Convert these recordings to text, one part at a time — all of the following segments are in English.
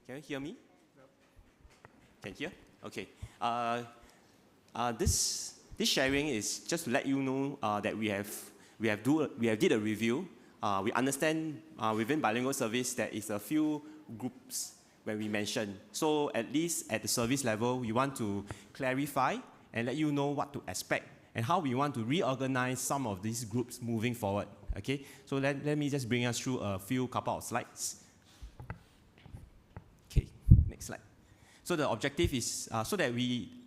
Can you hear me? Can you hear? Okay. This sharing is just to let you know that we have did a review. We understand within bilingual service there is a few groups when we mention. So at least at the service level, we want to clarify and let you know what to expect and how we want to reorganize some of these groups moving forward. Okay. So let me just bring us through a couple of slides. Okay. Next slide. So the objective is so that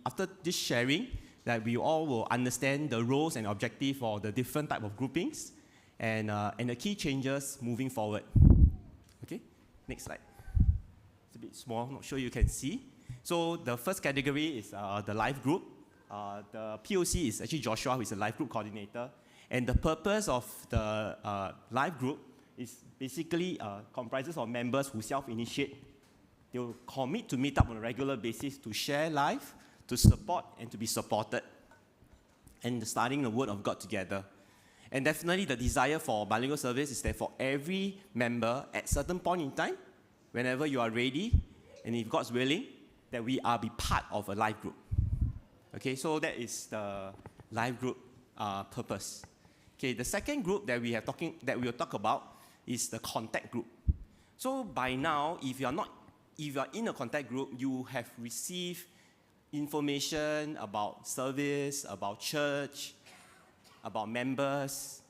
after this sharing, that we all will understand the roles and objective for the different type of groupings and the key changes moving forward. Okay, next slide. It's a bit small, not sure you can see. So the first category is the live group. The POC is actually Joshua, who is a live group coordinator. And the purpose of the live group is basically comprises of members who self-initiate. They will commit to meet up on a regular basis to share life, to support and to be supported, and studying the Word of God together. And definitely the desire for bilingual service is that for every member at certain point in time, whenever you are ready, and if God's willing, that we are be part of a life group. Okay, so that is the life group purpose. Okay, the second group that we will talk about is the contact group. So by now, if you are in a contact group, you have received information about service, about church, about members,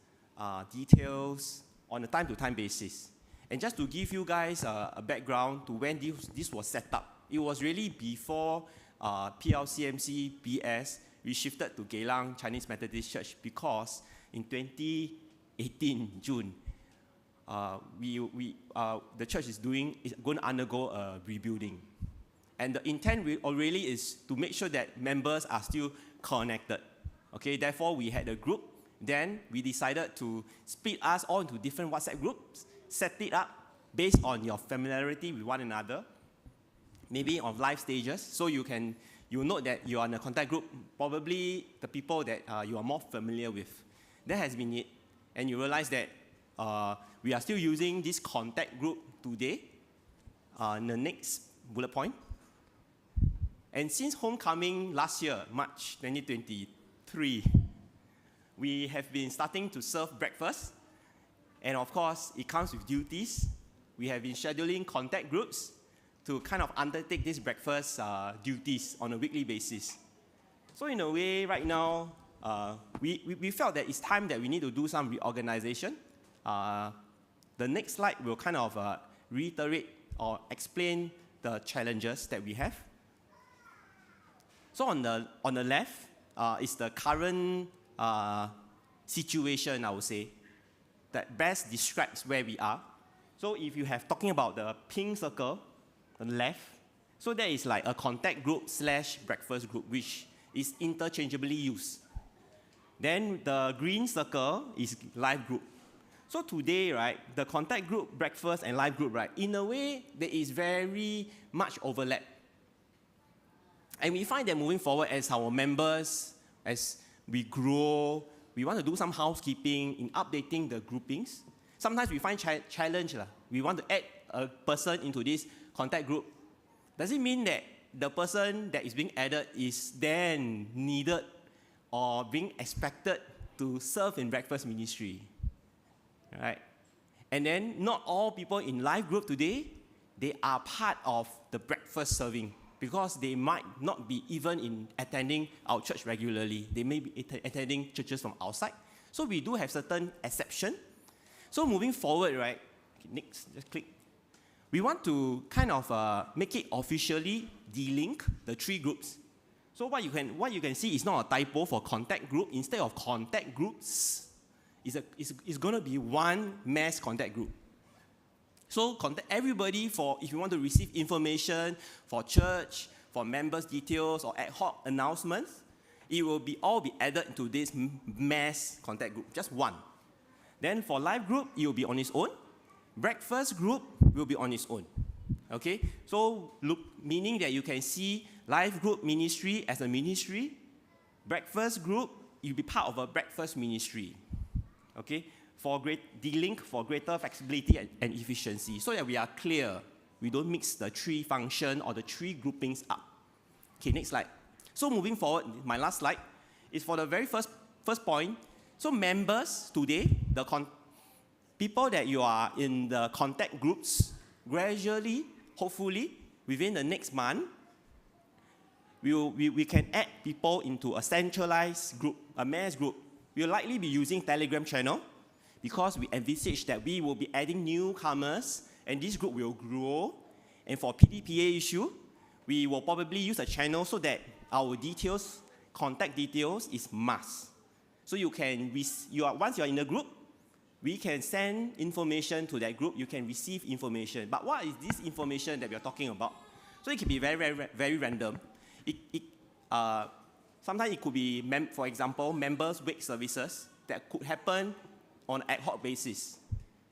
details on a time-to-time basis. And just to give you guys a background to when this was set up, it was really before PLCMCBS, we shifted to Geylang Chinese Methodist Church because in 2018, June, the church is going to undergo a rebuilding. And the intent really is to make sure that members are still connected. Okay, therefore we had a group. Then we decided to split us all into different WhatsApp groups, set it up based on your familiarity with one another, maybe on life stages. So you note that you are in a contact group, probably the people that you are more familiar with. That has been it. And you realize that we are still using this contact group today. In the next bullet point. And since homecoming last year, March 2023, we have been starting to serve breakfast. And of course, it comes with duties. We have been scheduling contact groups to kind of undertake these breakfast duties on a weekly basis. So in a way, right now, we felt that it's time that we need to do some reorganization. The next slide will kind of reiterate or explain the challenges that we have. So on the left is the current situation, I would say, that best describes where we are. So if you have talking about the pink circle on the left, so that is like a contact group / breakfast group, which is interchangeably used. Then the green circle is live group. So today, right, the contact group, breakfast, and live group, right, in a way, there is very much overlap. And we find that moving forward as our members, as we grow, we want to do some housekeeping in updating the groupings. Sometimes we find challenge. We want to add a person into this contact group. Does it mean that the person that is being added is then needed or being expected to serve in breakfast ministry? Right? And then not all people in live group today, they are part of the breakfast serving because they might not be even in attending our church regularly. They may be attending churches from outside. So we do have certain exception. So moving forward, right, next, just click. We want to kind of make it officially delink the three groups. So what you can see is not a typo for contact group. Instead of contact groups, it's going to be one mass contact group. So contact everybody if you want to receive information for church, for members' details or ad hoc announcements, it will all be added into this mass contact group, just one. Then for live group, it will be on its own. Breakfast group will be on its own. Okay? So meaning that you can see live group ministry as a ministry. Breakfast group, you'll be part of a breakfast ministry. Okay? For delink for greater flexibility and efficiency, so that we are clear we don't mix the three function or the three groupings up. Okay, next slide. So moving forward, my last slide is for the very first point. So members today, people that you are in the contact groups, gradually, hopefully, within the next month, we can add people into a centralized group, a mass group. We'll likely be using Telegram channel because we envisage that we will be adding newcomers and this group will grow. And for PDPA issue, we will probably use a channel so that our details, contact details is must. So once you're in the group, we can send information to that group, you can receive information. But what is this information that we are talking about? So it can be very, very, very random. Sometimes it could be, for example, members' wake services that could happen on an ad hoc basis.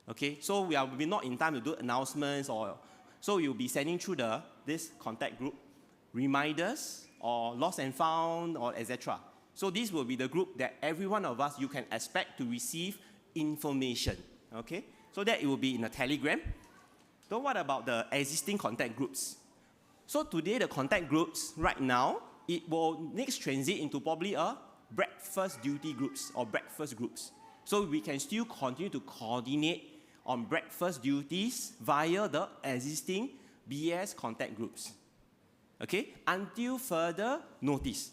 Okay, so we'll be not in time to do announcements, so you'll be sending through this contact group reminders or lost and found or etc. So this will be the group that every one of us you can expect to receive information. Okay, so that it will be in a Telegram. So what about the existing contact groups? So today the contact groups right now, it will next transit into probably a breakfast duty groups or breakfast groups. So we can still continue to coordinate on breakfast duties via the existing BS contact groups. Okay, until further notice.